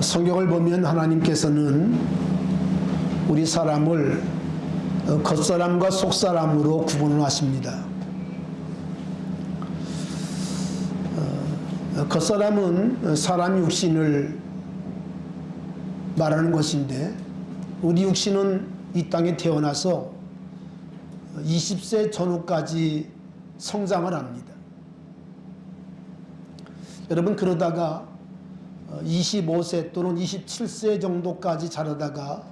성경을 보면 하나님께서는 우리 사람을 겉사람과 속사람으로 구분을 하십니다. 겉사람은 사람 육신을 말하는 것인데, 우리 육신은 이 땅에 태어나서 20세 전후까지 성장을 합니다. 여러분, 그러다가 25세 또는 27세 정도까지 자라다가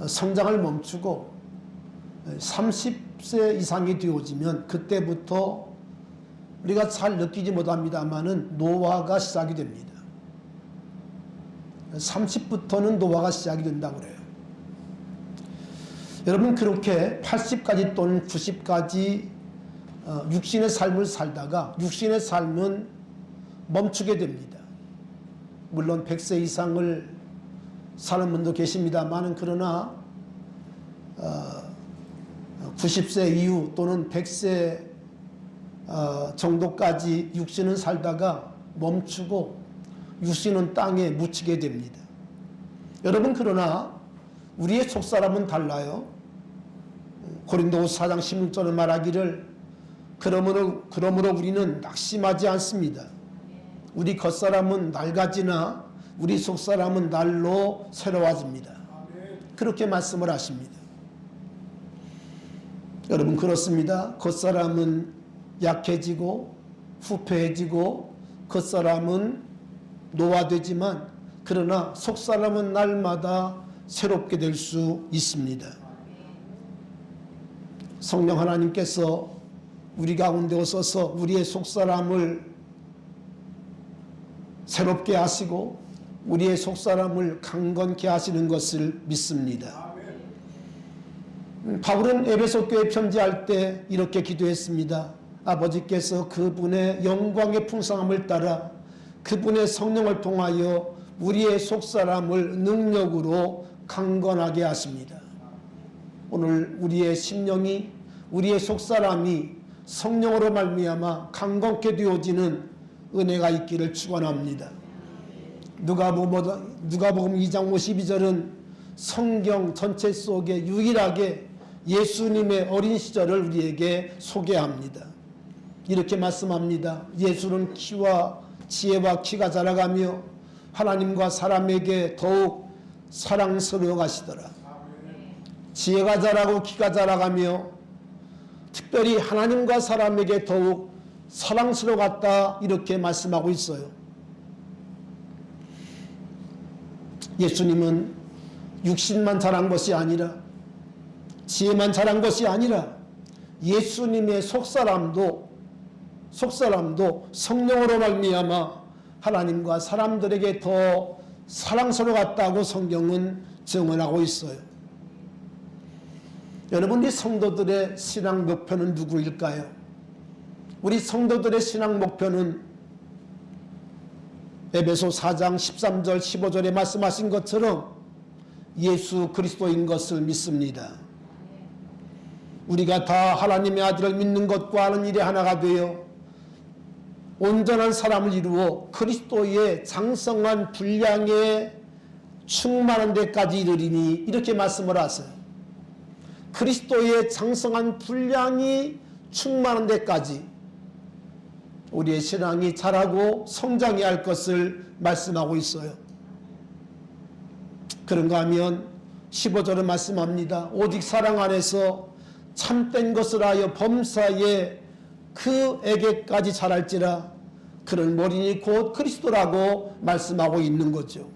성장을 멈추고 30세 이상이 되어지면 그때부터 우리가 잘 느끼지 못합니다만은 노화가 시작이 됩니다. 30부터는 노화가 시작이 된다고 그래요. 여러분, 그렇게 80까지 또는 90까지 육신의 삶을 살다가 육신의 삶은 멈추게 됩니다. 물론 100세 이상을 사는 분도 계십니다만, 그러나 90세 이후 또는 100세 정도까지 육신은 살다가 멈추고 육신은 땅에 묻히게 됩니다. 여러분, 그러나 우리의 속사람은 달라요. 고린도후서 4장 16절에 말하기를 그러므로 우리는 낙심하지 않습니다. 우리 겉사람은 낡아지나 우리 속사람은 날로 새로워집니다. 그렇게 말씀을 하십니다. 여러분, 그렇습니다. 겉사람은 약해지고 후패해지고 겉사람은 노화되지만, 그러나 속사람은 날마다 새롭게 될 수 있습니다. 성령 하나님께서 우리 가운데 오셔서 우리의 속사람을 새롭게 하시고 우리의 속사람을 강건케 하시는 것을 믿습니다. 바울은 에베소 교회 편지할 때 이렇게 기도했습니다. 아버지께서 그분의 영광의 풍성함을 따라 그분의 성령을 통하여 우리의 속사람을 능력으로 강건하게 하십니다. 오늘 우리의 심령이, 우리의 속사람이 성령으로 말미암아 강건케 되어지는 은혜가 있기를 축원합니다. 누가복음 2장 52절은 성경 전체 속에 유일하게 예수님의 어린 시절을 우리에게 소개합니다. 이렇게 말씀합니다. 예수는 지혜와 키가 자라가며 하나님과 사람에게 더욱 사랑스러워 가시더라. 지혜가 자라고 키가 자라가며 특별히 하나님과 사람에게 더욱 사랑스러웠다, 이렇게 말씀하고 있어요. 예수님은 육신만 자란 것이 아니라, 지혜만 자란 것이 아니라 예수님의 속사람도 성령으로 말미암아 하나님과 사람들에게 더 사랑스러웠다고 성경은 증언하고 있어요. 여러분, 우리 성도들의 신앙 목표는 누구일까요? 우리 성도들의 신앙 목표는 에베소 4장 13절 15절에 말씀하신 것처럼 예수 그리스도인 것을 믿습니다. 우리가 다 하나님의 아들을 믿는 것과 하는 일이 하나가 되어 온전한 사람을 이루어 그리스도의 장성한 분량에 충만한 데까지 이르리니, 이렇게 말씀을 하세요. 그리스도의 장성한 분량이 충만한 데까지 우리의 신앙이 자라고 성장해야 할 것을 말씀하고 있어요. 그런가 하면 15절은 말씀합니다. 오직 사랑 안에서 참된 것을 하여 범사에 그에게까지 자랄지라. 그런 머리니 곧 그리스도라고 말씀하고 있는 거죠.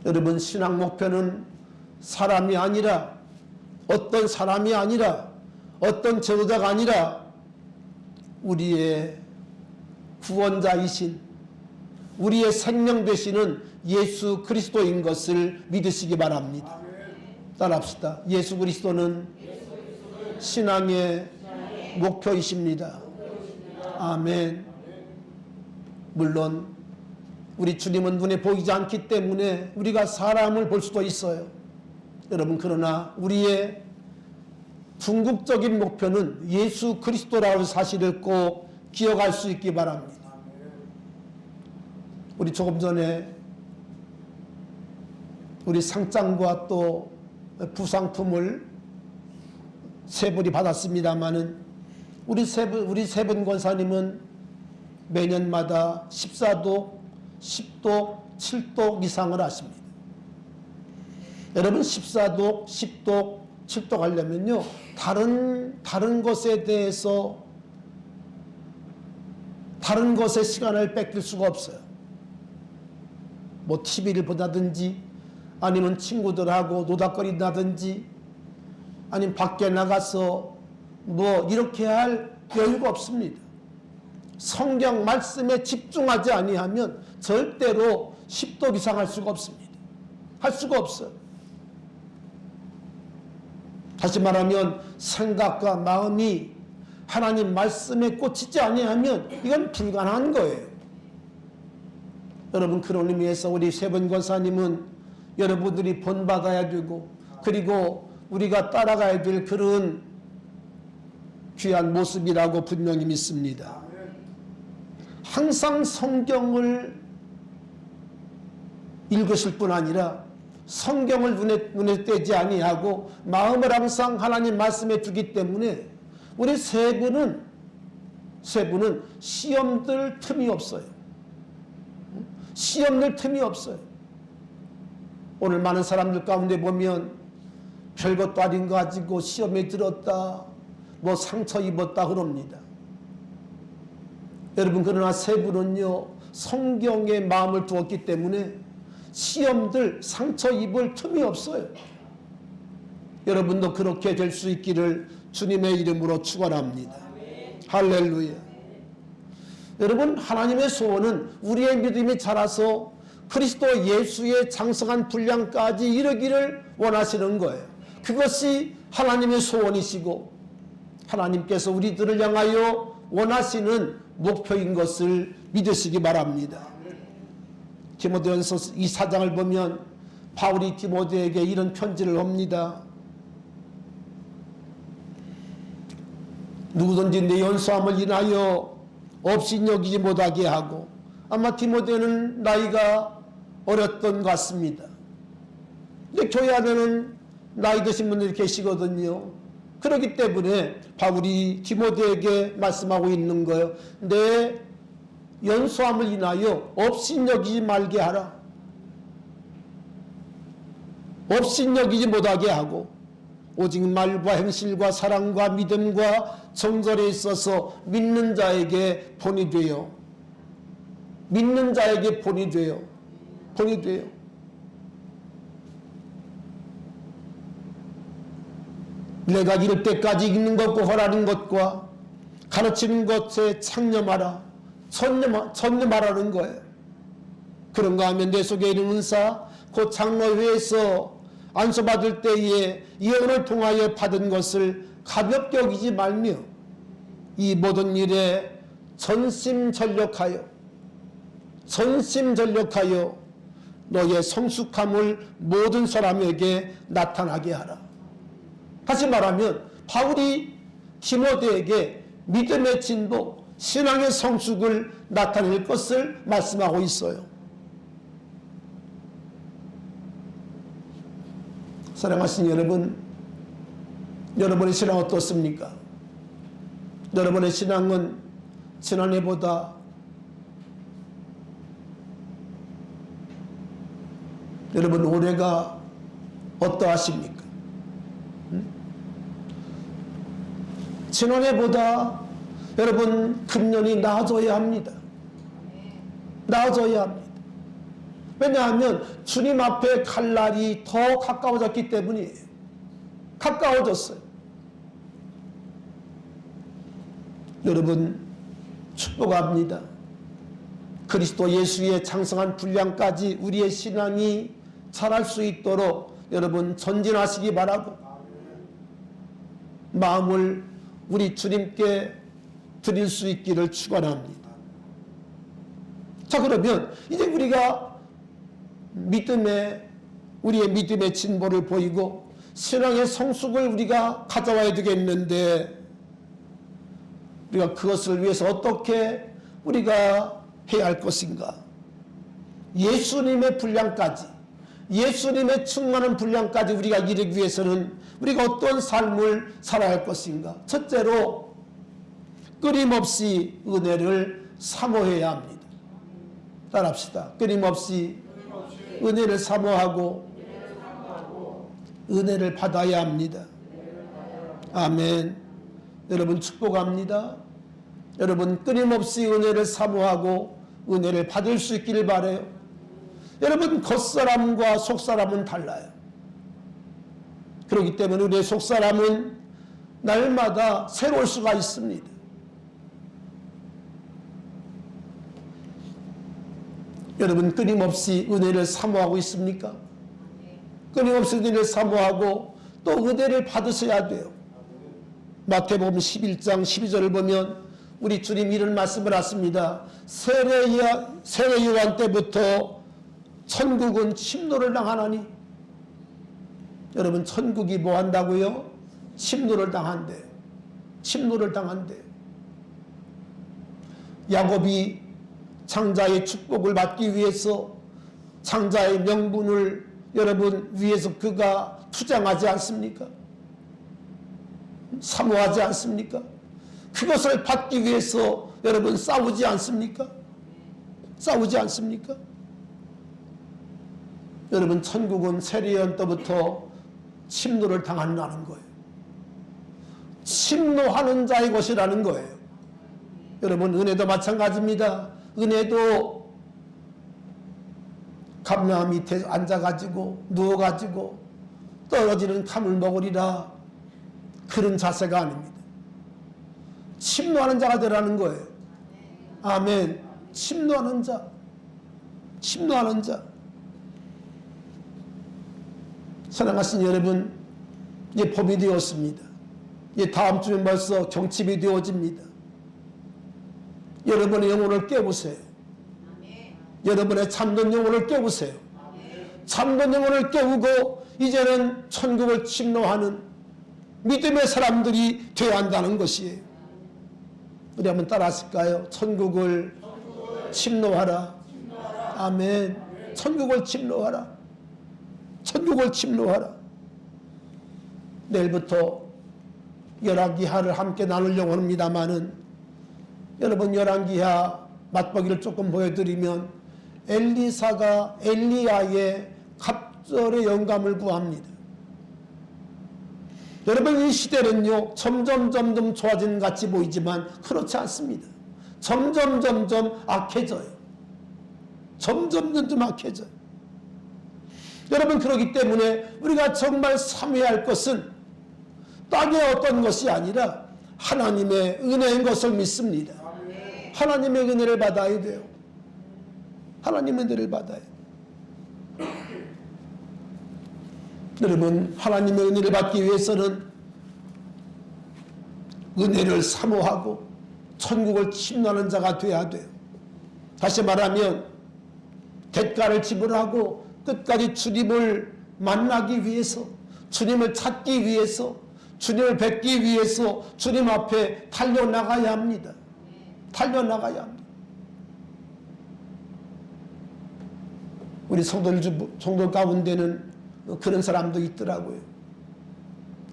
여러분, 신앙 목표는 사람이 아니라, 어떤 사람이 아니라, 어떤 제도자가 아니라 우리의 구원자이신, 우리의 생명 되시는 예수 그리스도인 것을 믿으시기 바랍니다. 따라합시다. 예수 그리스도는 신앙의 목표이십니다. 아멘. 물론 우리 주님은 눈에 보이지 않기 때문에 우리가 사람을 볼 수도 있어요. 여러분, 그러나 우리의 궁극적인 목표는 예수 그리스도라는 사실을 꼭 기억할 수 있기 바랍니다. 우리 조금 전에 우리 상장과 또 부상품을 세 분이 받았습니다마는 우리 세 분 권사님은 매년마다 14독, 10독, 7독 이상을 하십니다. 여러분 14독, 10독, 7독 하려면요 다른 것에 대해서 다른 것에 시간을 뺏길 수가 없어요. 뭐 TV를 보다든지 아니면 친구들하고 노닥거린다든지 아니면 밖에 나가서 뭐 이렇게 할 여유가 없습니다. 성경 말씀에 집중하지 아니하면 절대로 10독 이상 할 수가 없습니다. 할 수가 없어요. 다시 말하면 생각과 마음이 하나님 말씀에 꽂히지 아니하면 이건 불가능한 거예요. 여러분 그런 의미에서 우리 세 분 권사님은 여러분들이 본받아야 되고 그리고 우리가 따라가야 될 그런 귀한 모습이라고 분명히 믿습니다. 항상 성경을 읽으실 뿐 아니라 성경을 눈에 떼지 아니하고 마음을 항상 하나님 말씀에 두기 때문에 우리 세 분은 시험들 틈이 없어요. 시험들 틈이 없어요. 오늘 많은 사람들 가운데 보면 별것도 아닌 거 가지고 시험에 들었다, 뭐 상처 입었다 그럽니다. 여러분 그러나 세 분은요 성경에 마음을 두었기 때문에 시험들 상처 입을 틈이 없어요. 여러분도 그렇게 될 수 있기를 주님의 이름으로 축원합니다. 할렐루야. 여러분 하나님의 소원은 우리의 믿음이 자라서 그리스도 예수의 장성한 분량까지 이르기를 원하시는 거예요. 그것이 하나님의 소원이시고 하나님께서 우리들을 향하여 원하시는 목표인 것을 믿으시기 바랍니다. 디모데전서 2사장을 보면 바울이 디모데에게 이런 편지를 합니다. 누구든지 내 연소함을 인하여 업신여기지 못하게 하고, 아마 디모데는 나이가 어렸던 것 같습니다. 근데 교회 안에는 나이 드신 분들이 계시거든요. 그렇기 때문에 바울이 디모데에게 말씀하고 있는 거예요. 내 연소함을 인하여 업신여기지 말게 하라. 업신여기지 못하게 하고 오직 말과 행실과 사랑과 믿음과 정절에 있어서 믿는 자에게 본이 되어 내가 이를 때까지 읽는 것과 허라는 것과 가르치는 것에 창념하라. 전념하라는 거예요. 그런가 하면 내 속에 있는 은사, 곧 장로회에서 안수받을 때에 예언을 통하여 받은 것을 가볍게 여기지 말며 이 모든 일에 전심전력하여 너의 성숙함을 모든 사람에게 나타나게 하라. 다시 말하면 바울이 디모데에게 믿음의 진보, 신앙의 성숙을 나타낼 것을 말씀하고 있어요. 사랑하신 여러분, 여러분의 신앙 어떻습니까? 여러분의 신앙은 지난해보다 여러분 올해가 어떠하십니까? 지난해보다 여러분 금년이 나아져야 합니다. 나아져야 합니다. 왜냐하면 주님 앞에 갈 날이 더 가까워졌기 때문이에요. 가까워졌어요. 여러분 축복합니다. 그리스도 예수의 장성한 분량까지 우리의 신앙이 자랄 수 있도록 여러분 전진하시기 바라고 마음을 우리 주님께 드릴 수 있기를 축원합니다. 자, 그러면 이제 우리가 우리의 믿음의 진보를 보이고 신앙의 성숙을 우리가 가져와야 되겠는데 우리가 그것을 위해서 어떻게 우리가 해야 할 것인가? 예수님의 분량까지, 예수님의 충만한 분량까지 우리가 이르기 위해서는 우리가 어떤 삶을 살아야 할 것인가? 첫째로 끊임없이 은혜를 사모해야 합니다. 따라합시다. 끊임없이 은혜를 사모하고 은혜를 받아야 합니다. 아멘. 여러분 축복합니다. 여러분 끊임없이 은혜를 사모하고 은혜를 받을 수 있기를 바라요. 여러분 겉사람과 속사람은 달라요. 그렇기 때문에 우리의 속사람은 날마다 새로울 수가 있습니다. 여러분 끊임없이 은혜를 사모하고 있습니까? 끊임없이 은혜를 사모하고 또 은혜를 받으셔야 돼요. 마태복음 11장 12절을 보면 우리 주님 이런 말씀을 하십니다. 세례 요한 때부터 천국은 침노를 당하나니. 여러분 천국이 뭐 한다고요? 침노를 당한대요. 침노를 당한대요. 야곱이 장자의 축복을 받기 위해서 장자의 명분을 여러분 위해서 그가 투쟁하지 않습니까? 사모하지 않습니까? 그것을 받기 위해서 여러분 싸우지 않습니까? 싸우지 않습니까? 여러분 천국은 세례요한 때부터 침노를 당한다는 거예요. 침노하는 자의 것이라는 거예요. 여러분 은혜도 마찬가지입니다. 은혜도 감람 밑에 앉아가지고 누워가지고 떨어지는 감을 먹으리라 그런 자세가 아닙니다. 침노하는 자가 되라는 거예요. 아멘. 침노하는 자. 침노하는 자. 사랑하신 여러분, 이제 봄이 되었습니다. 이제 다음 주면 벌써 경칩이 되어집니다. 여러분의 영혼을 깨우세요. 여러분의 잠든 영혼을 깨우세요. 잠든 영혼을 깨우고 이제는 천국을 침노하는 믿음의 사람들이 되어야 한다는 것이에요. 우리 한번 따라 하실까요? 천국을 침노하라. 아멘. 천국을 침노하라. 천국을 침노하라. 내일부터 열왕기하를 함께 나누려고 합니다마는 여러분 열왕기하 맛보기를 조금 보여드리면 엘리사가 엘리야의 갑절의 영감을 구합니다. 여러분 이 시대는요 점점 좋아지는 같이 보이지만 그렇지 않습니다. 점점 악해져요. 점점 악해져요. 여러분 그렇기 때문에 우리가 정말 사모할 것은 땅의 어떤 것이 아니라 하나님의 은혜인 것을 믿습니다. 하나님의 은혜를 받아야 돼요. 하나님의 은혜를 받아야 돼요. 여러분 하나님의 은혜를 받기 위해서는 은혜를 사모하고 천국을 침노하는 자가 돼야 돼요. 다시 말하면 대가를 지불하고 끝까지 주님을 만나기 위해서, 주님을 찾기 위해서, 주님을 뵙기 위해서 주님 앞에 달려나가야 합니다. 달려나가야 합니다. 우리 성도 가운데는 그런 사람도 있더라고요.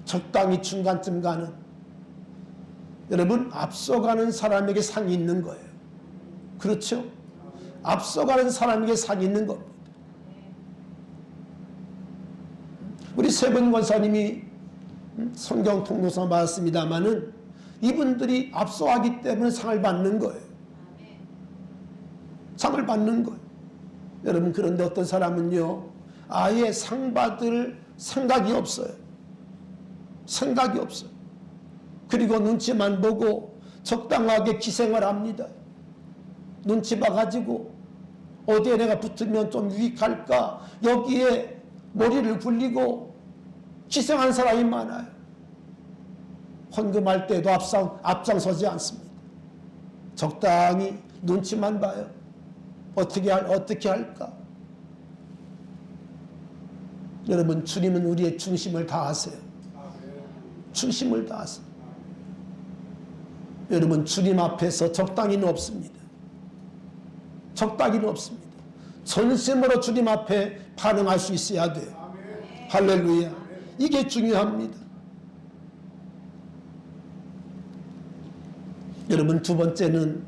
적당히 중간쯤 가는, 여러분 앞서가는 사람에게 상이 있는 거예요. 그렇죠? 앞서가는 사람에게 상이 있는 겁니다. 우리 세번 권사님이 성경 통독상 받았습니다마는 이분들이 앞서가기 때문에 상을 받는 거예요. 상을 받는 거예요. 여러분 그런데 어떤 사람은요 아예 상 받을 생각이 없어요. 생각이 없어요. 그리고 눈치만 보고 적당하게 기생을 합니다. 눈치 봐가지고 어디에 내가 붙으면 좀 유익할까 여기에 머리를 굴리고 기생하는 사람이 많아요. 헌금할 때도 앞장서지 않습니다. 적당히 눈치만 봐요. 어떻게 할까? 여러분 주님은 우리의 중심을 다하세요. 중심을 다하세요. 여러분 주님 앞에서 적당히는 없습니다. 적당히는 없습니다. 전심으로 주님 앞에 반응할 수 있어야 돼요. 할렐루야. 이게 중요합니다. 여러분, 두 번째는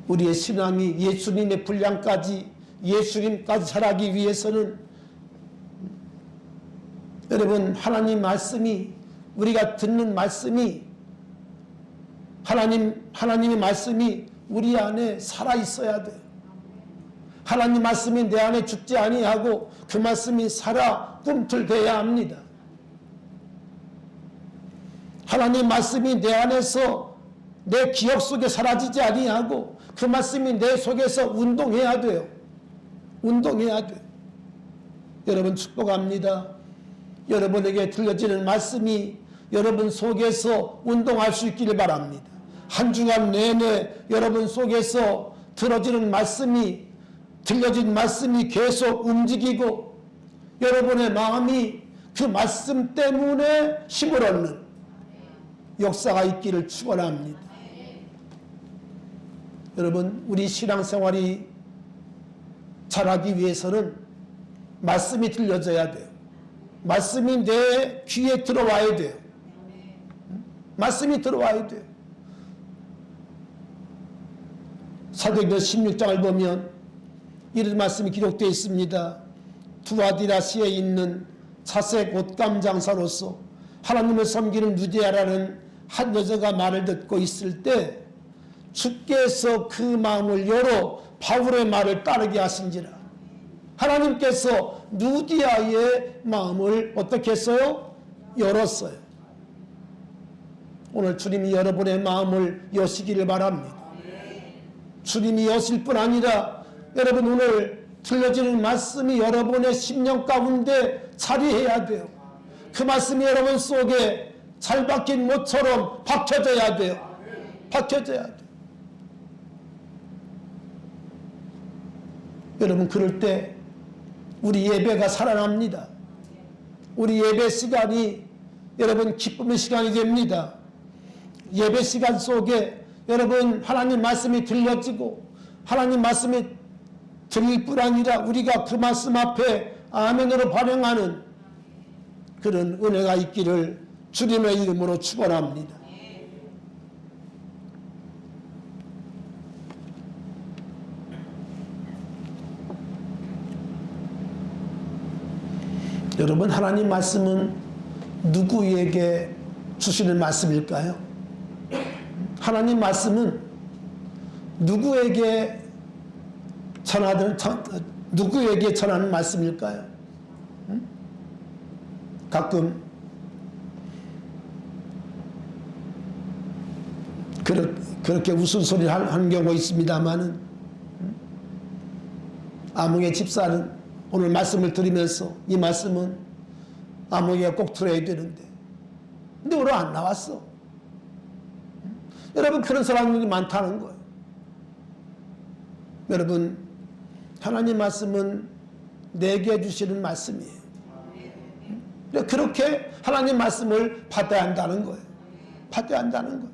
우리의 신앙이 예수님의 분량까지, 예수님까지 자라기 위해서는 여러분, 하나님 말씀이, 우리가 듣는 말씀이, 하나님의 말씀이 우리 안에 살아 있어야 돼요. 하나님 말씀이 내 안에 죽지 아니하고 그 말씀이 살아 꿈틀대야 합니다. 하나님 말씀이 내 안에서 내 기억 속에 사라지지 아니하고 그 말씀이 내 속에서 운동해야 돼요. 운동해야 돼요. 여러분, 축복합니다. 여러분에게 들려지는 말씀이 여러분 속에서 운동할 수 있기를 바랍니다. 한 주간 내내 여러분 속에서 들어지는 말씀이, 들려진 말씀이 계속 움직이고 여러분의 마음이 그 말씀 때문에 힘을 얻는 역사가 있기를 축원합니다. 여러분, 우리 신앙생활이 잘하기 위해서는 말씀이 들려져야 돼요. 말씀이 내 귀에 들어와야 돼요. 말씀이 들어와야 돼요. 사도행전 16장을 보면 이런 말씀이 기록되어 있습니다. 두아디라시에 있는 차색 옷감 장사로서 하나님을 섬기는 누디아라는 한 여자가 말을 듣고 있을 때 주께서 그 마음을 열어 바울의 말을 따르게 하신지라. 하나님께서 누디아의 마음을 어떻게 했어요? 열었어요. 오늘 주님이 여러분의 마음을 여시기를 바랍니다. 주님이 여실 뿐 아니라 여러분, 오늘 들려지는 말씀이 여러분의 심령 가운데 자리해야 돼요. 그 말씀이 여러분 속에 잘 박힌 못처럼 박혀져야 돼요. 박혀져야 돼요. 여러분, 그럴 때 우리 예배가 살아납니다. 우리 예배 시간이 여러분 기쁨의 시간이 됩니다. 예배 시간 속에 여러분 하나님 말씀이 들려지고 하나님 말씀이 들릴 뿐 아니라 우리가 그 말씀 앞에 아멘으로 반응하는 그런 은혜가 있기를 주님의 이름으로 축원합니다. 여러분, 하나님 말씀은 누구에게 주시는 말씀일까요? 하나님 말씀은 누구에게 전하는 말씀일까요? 가끔 그렇게 웃음소리를 하는 경우가 있습니다만은 아몽의 집사는 오늘 말씀을 들으면서 이 말씀은 아몽이가 꼭 들어야 되는데 근데 오늘 안 나왔어. 여러분, 그런 사람들이 많다는 거예요. 여러분, 하나님 말씀은 내게 주시는 말씀이에요. 그렇게 하나님 말씀을 받아야 한다는 거예요. 받아야 한다는 거예요.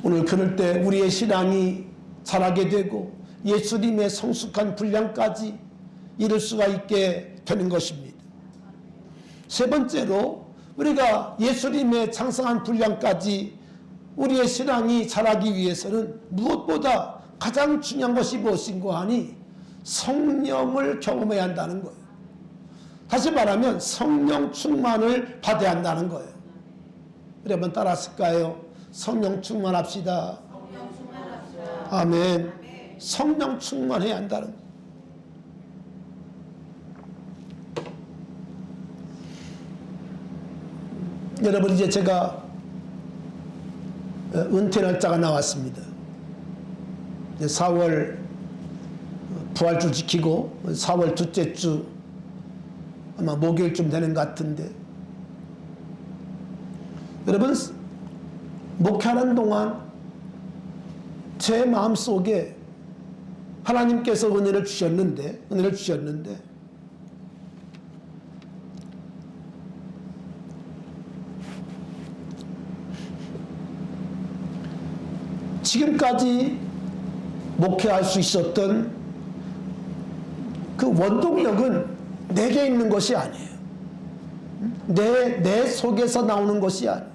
오늘 그럴 때 우리의 신앙이 자라게 되고 예수님의 성숙한 분량까지 이룰 수가 있게 되는 것입니다. 세 번째로 우리가 예수님의 장성한 분량까지 우리의 신앙이 자라기 위해서는 무엇보다 가장 중요한 것이 무엇인고 하니 성령을 경험해야 한다는 거예요. 다시 말하면 성령 충만을 받아야 한다는 거예요. 우리 한번 따라했을까요? 성령 충만합시다. 아멘. 성령 충만해야 한다는 거예요. 여러분, 이제 제가 은퇴 날짜가 나왔습니다. 4월 부활주 지키고 4월 둘째 주 아마 목요일쯤 되는 것 같은데, 여러분, 목회하는 동안 제 마음속에 하나님께서 은혜를 주셨는데 지금까지 목회할 수 있었던 그 원동력은 내게 있는 것이 아니에요. 내 속에서 나오는 것이 아니에요.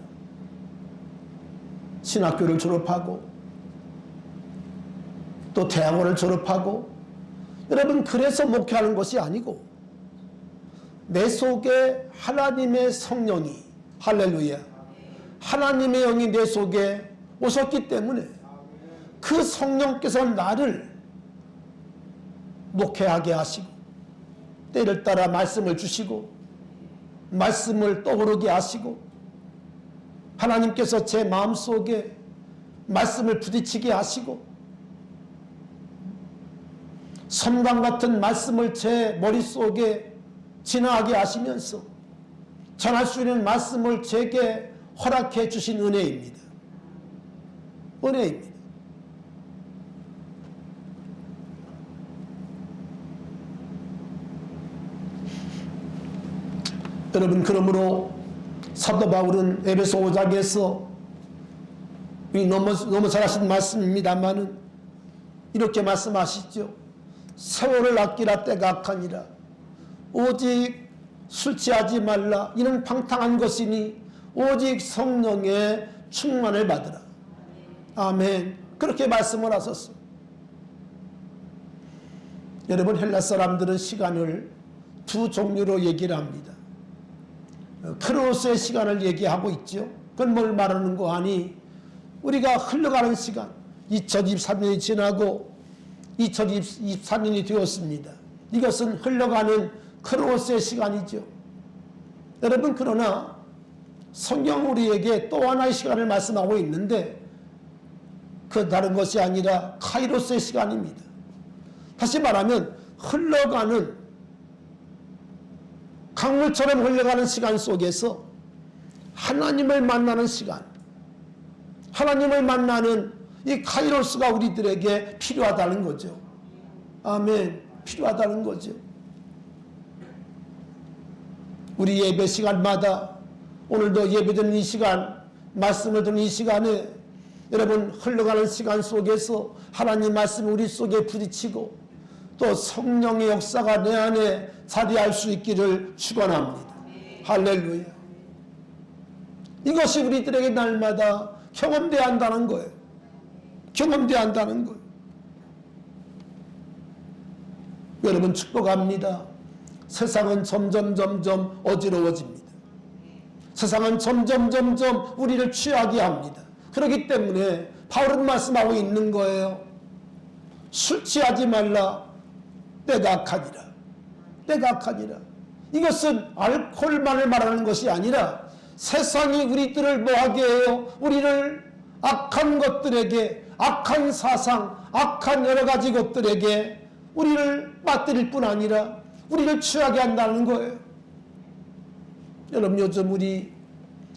신학교를 졸업하고 또 대학원을 졸업하고 여러분 그래서 목회하는 것이 아니고 내 속에 하나님의 성령이 할렐루야 하나님의 영이 내 속에 오셨기 때문에 그 성령께서 나를 목회하게 하시고 때를 따라 말씀을 주시고 말씀을 떠오르게 하시고 하나님께서 제 마음속에 말씀을 부딪히게 하시고 섬광 같은 말씀을 제 머릿속에 지나가게 하시면서 전할 수 있는 말씀을 제게 허락해 주신 은혜입니다. 은혜입니다. 여러분 그러므로 사도 바울은 에베소 5장에서 너무 잘하신 말씀입니다만은 이렇게 말씀하시죠. 세월을 아끼라 때가 악하니라. 오직 술 취하지 말라. 이는 방탕한 것이니 오직 성령의 충만을 받으라. 아멘. 그렇게 말씀을 하셨어요. 여러분 헬라 사람들은 시간을 두 종류로 얘기를 합니다. 크로스의 시간을 얘기하고 있죠. 그건 뭘 말하는 거 아니? 우리가 흘러가는 시간 2023년이 지나고 2024년이 되었습니다. 이것은 흘러가는 크로스의 시간이죠. 여러분 그러나 성경 우리에게 또 하나의 시간을 말씀하고 있는데 그 다른 것이 아니라 카이로스의 시간입니다. 다시 말하면 흘러가는 강물처럼 흘러가는 시간 속에서 하나님을 만나는 시간, 하나님을 만나는 이 카이로스가 우리들에게 필요하다는 거죠. 아멘. 필요하다는 거죠. 우리 예배 시간마다 오늘도 예배드리는 이 시간, 말씀을 듣는 이 시간에 여러분 흘러가는 시간 속에서 하나님 말씀이 우리 속에 부딪히고 또 성령의 역사가 내 안에 자리할 수 있기를 축원합니다. 할렐루야. 이것이 우리들에게 날마다 경험돼야 한다는 거예요. 경험돼야 한다는 거예요. 여러분 축복합니다. 세상은 점점 어지러워집니다. 세상은 점점 우리를 취하게 합니다. 그렇기 때문에 바울은 말씀하고 있는 거예요. 술 취하지 말라. 때가 악하니라. 때가 악하니라. 이것은 알코올만을 말하는 것이 아니라 세상이 우리들을 뭐하게 해요? 우리를 악한 것들에게, 악한 사상, 악한 여러 가지 것들에게 우리를 빠뜨릴 뿐 아니라 우리를 취하게 한다는 거예요. 여러분 요즘 우리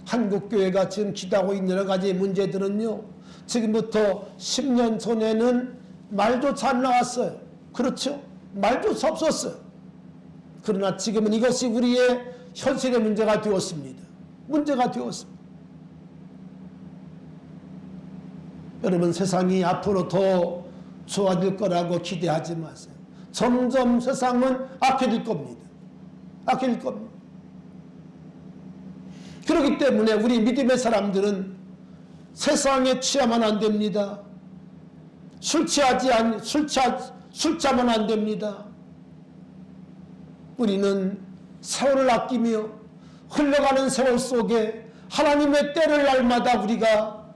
한국교회가 지금 기도하고 있는 여러 가지 문제들은요. 지금부터 10년 전에는 말조차 안 나왔어요. 그렇죠? 말조차 없었어요. 그러나 지금은 이것이 우리의 현실의 문제가 되었습니다. 문제가 되었습니다. 여러분 세상이 앞으로 더 좋아질 거라고 기대하지 마세요. 점점 세상은 악해질 겁니다. 악해질 겁니다. 그렇기 때문에 우리 믿음의 사람들은 세상에 취하면 안 됩니다. 술 취하면 안 됩니다. 우리는 세월을 아끼며 흘러가는 세월 속에 하나님의 때를 날마다 우리가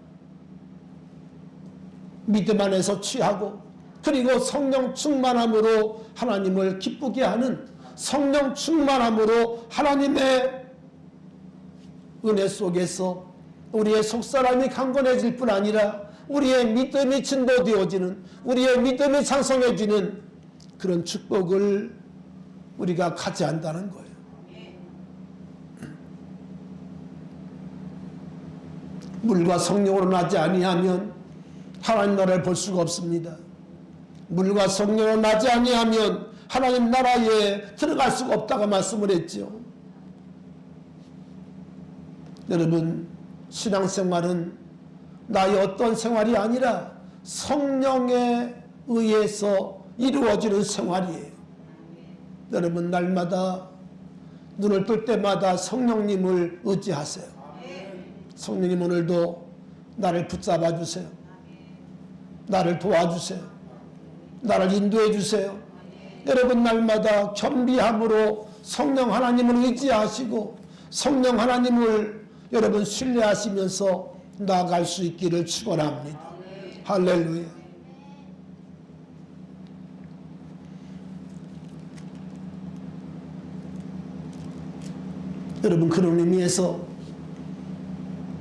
믿음 안에서 취하고 그리고 성령 충만함으로 하나님을 기쁘게 하는 성령 충만함으로 하나님의 은혜 속에서 우리의 속사람이 강건해질 뿐 아니라 우리의 믿음이 진보되어지는 우리의 믿음이 창성해지는 그런 축복을 우리가 갖지 않는다는 거예요. 물과 성령으로 나지 아니하면 하나님 나라를 볼 수가 없습니다. 물과 성령으로 나지 아니하면 하나님 나라에 들어갈 수가 없다고 말씀을 했죠. 여러분 신앙생활은 나의 어떤 생활이 아니라 성령에 의해서 이루어지는 생활이에요. 여러분 날마다 눈을 뜰 때마다 성령님을 의지하세요. 성령님 오늘도 나를 붙잡아 주세요. 나를 도와주세요. 나를 인도해 주세요. 여러분 날마다 겸비함으로 성령 하나님을 의지하시고 성령 하나님을 여러분 신뢰하시면서 나아갈 수 있기를 축원합니다. 할렐루야. 여러분 그런 의미에서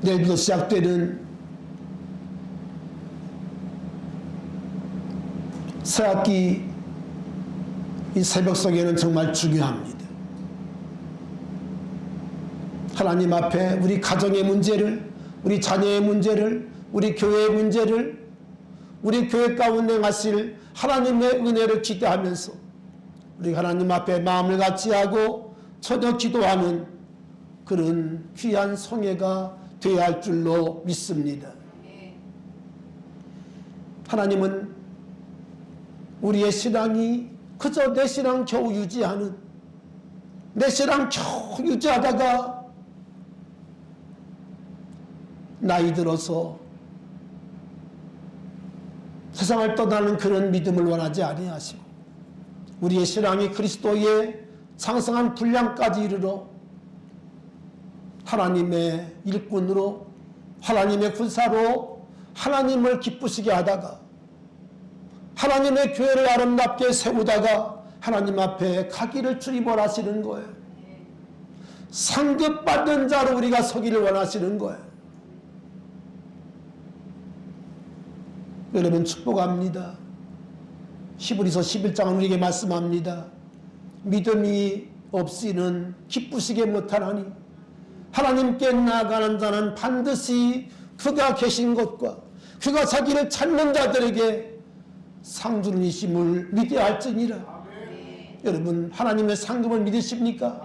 내일부터 시작되는 새학기 이 새벽석에는 정말 중요합니다. 하나님 앞에 우리 가정의 문제를, 우리 자녀의 문제를, 우리 교회의 문제를, 우리 교회 가운데 행하실 하나님의 은혜를 기대하면서 우리 하나님 앞에 마음을 같이하고 저녁 기도하는 그런 귀한 성회가 되어야 할 줄로 믿습니다. 하나님은 우리의 신앙이 그저 내 신앙 겨우 유지하는, 내 신앙 겨우 유지하다가 나이 들어서 세상을 떠나는 그런 믿음을 원하지 아니하시고 우리의 신앙이 그리스도의 장성한 분량까지 이르러 하나님의 일꾼으로, 하나님의 군사로 하나님을 기쁘시게 하다가 하나님의 교회를 아름답게 세우다가 하나님 앞에 가기를 주님 원하시는 거예요. 상급받는 자로 우리가 서기를 원하시는 거예요. 여러분 축복합니다. 히브리서 11장은 우리에게 말씀합니다. 믿음이 없이는 기쁘시게 못하나니 하나님께 나아가는 자는 반드시 그가 계신 것과 그가 자기를 찾는 자들에게 상 주는 이심을 믿어야 할지니라. 여러분 하나님의 상급을 믿으십니까?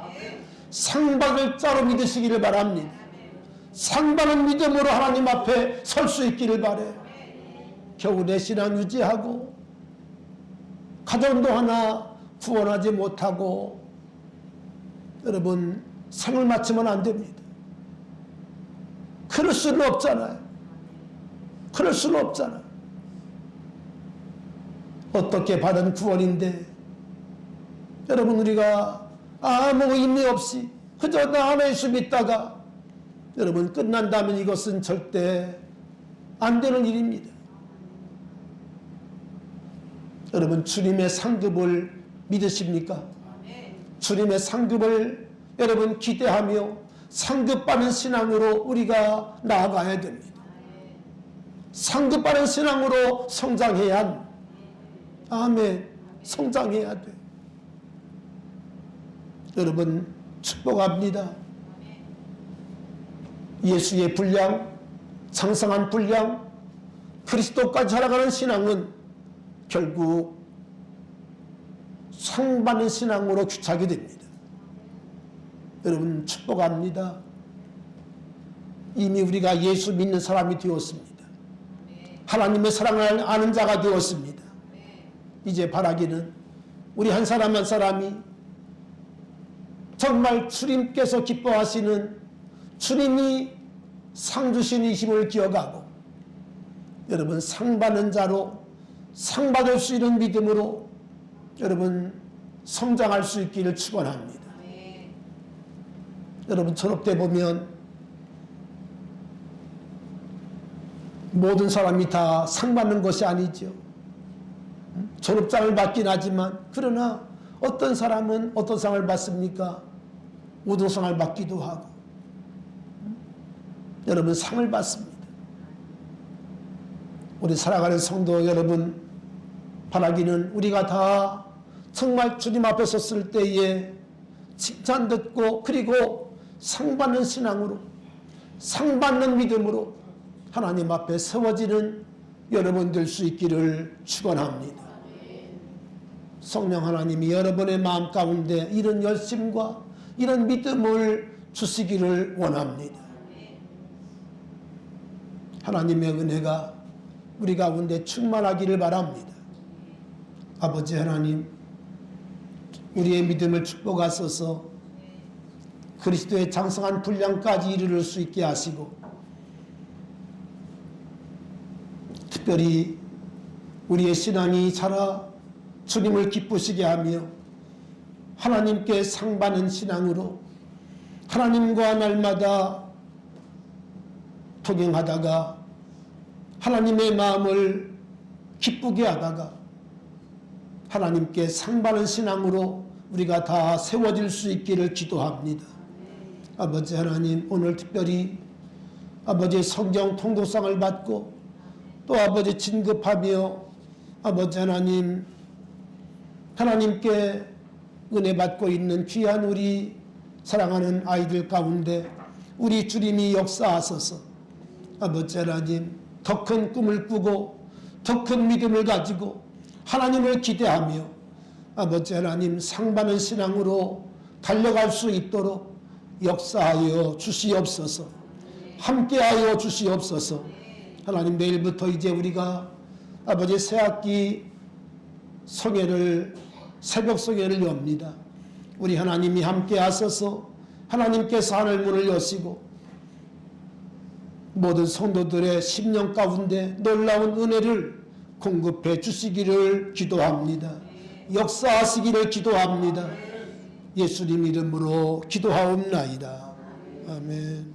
상 받을 자로 믿으시기를 바랍니다. 상 받는 믿음으로 하나님 앞에 설 수 있기를 바라요. 겨우 내 신앙 유지하고 가정도 하나 구원하지 못하고 여러분 생을 마치면 안 됩니다. 그럴 수는 없잖아요. 그럴 수는 없잖아요. 어떻게 받은 구원인데 여러분 우리가 아무 의미 없이 그저 나 하나 예수 믿다가 여러분 끝난다면 이것은 절대 안 되는 일입니다. 여러분 주님의 상급을 믿으십니까? 주님의 상급을 여러분 기대하며 상급받는 신앙으로 우리가 나아가야 됩니다. 상급받는 신앙으로 성장해야 합니다. 아멘. 성장해야 돼. 여러분 축복합니다. 예수의 분량, 장성한 분량, 그리스도까지 살아가는 신앙은 결국 상 받는 신앙으로 귀착이 됩니다. 여러분 축복합니다. 이미 우리가 예수 믿는 사람이 되었습니다. 하나님의 사랑을 아는 자가 되었습니다. 이제 바라기는 우리 한 사람 한 사람이 정말 주님께서 기뻐하시는 주님이 상 주신 이 힘을 기억하고 여러분 상 받는 자로 상 받을 수 있는 믿음으로 여러분 성장할 수 있기를 축원합니다. 여러분 졸업 때 보면 모든 사람이 다 상 받는 것이 아니죠. 졸업장을 받긴 하지만 그러나 어떤 사람은 어떤 상을 받습니까? 우등상을 받기도 하고 여러분 상을 받습니다. 우리 살아가는 성도 여러분 바라기는 우리가 다 정말 주님 앞에 섰을 때에 칭찬 듣고 그리고 상 받는 신앙으로 상 받는 믿음으로 하나님 앞에 세워지는 여러분 될 수 있기를 축원합니다. 성령 하나님이 여러분의 마음 가운데 이런 열심과 이런 믿음을 주시기를 원합니다. 하나님의 은혜가 우리 가운데 충만하기를 바랍니다. 아버지 하나님, 우리의 믿음을 축복하소서. 그리스도의 장성한 분량까지 이르를 수 있게 하시고, 특별히 우리의 신앙이 자라 주님을 기쁘시게 하며 하나님께 상받는 신앙으로 하나님과 날마다 동행하다가 하나님의 마음을 기쁘게 하다가 하나님께 상받는 신앙으로 우리가 다 세워질 수 있기를 기도합니다. 아버지 하나님, 오늘 특별히 아버지의 성경 통독상을 받고 또 아버지 진급하며 아버지 하나님, 하나님께 은혜 받고 있는 귀한 우리 사랑하는 아이들 가운데 우리 주님이 역사하소서. 아버지 하나님, 더 큰 꿈을 꾸고 더 큰 믿음을 가지고 하나님을 기대하며 아버지 하나님 상받는 신앙으로 달려갈 수 있도록 역사하여 주시옵소서. 함께하여 주시옵소서. 하나님, 내일부터 이제 우리가 아버지 새학기 성회를, 새벽 성회를 엽니다. 우리 하나님이 함께 하소서. 하나님께서 하늘문을 여시고 모든 성도들의 심령 가운데 놀라운 은혜를 공급해 주시기를 기도합니다. 역사하시기를 기도합니다. 예수님 이름으로 기도하옵나이다. 아멘.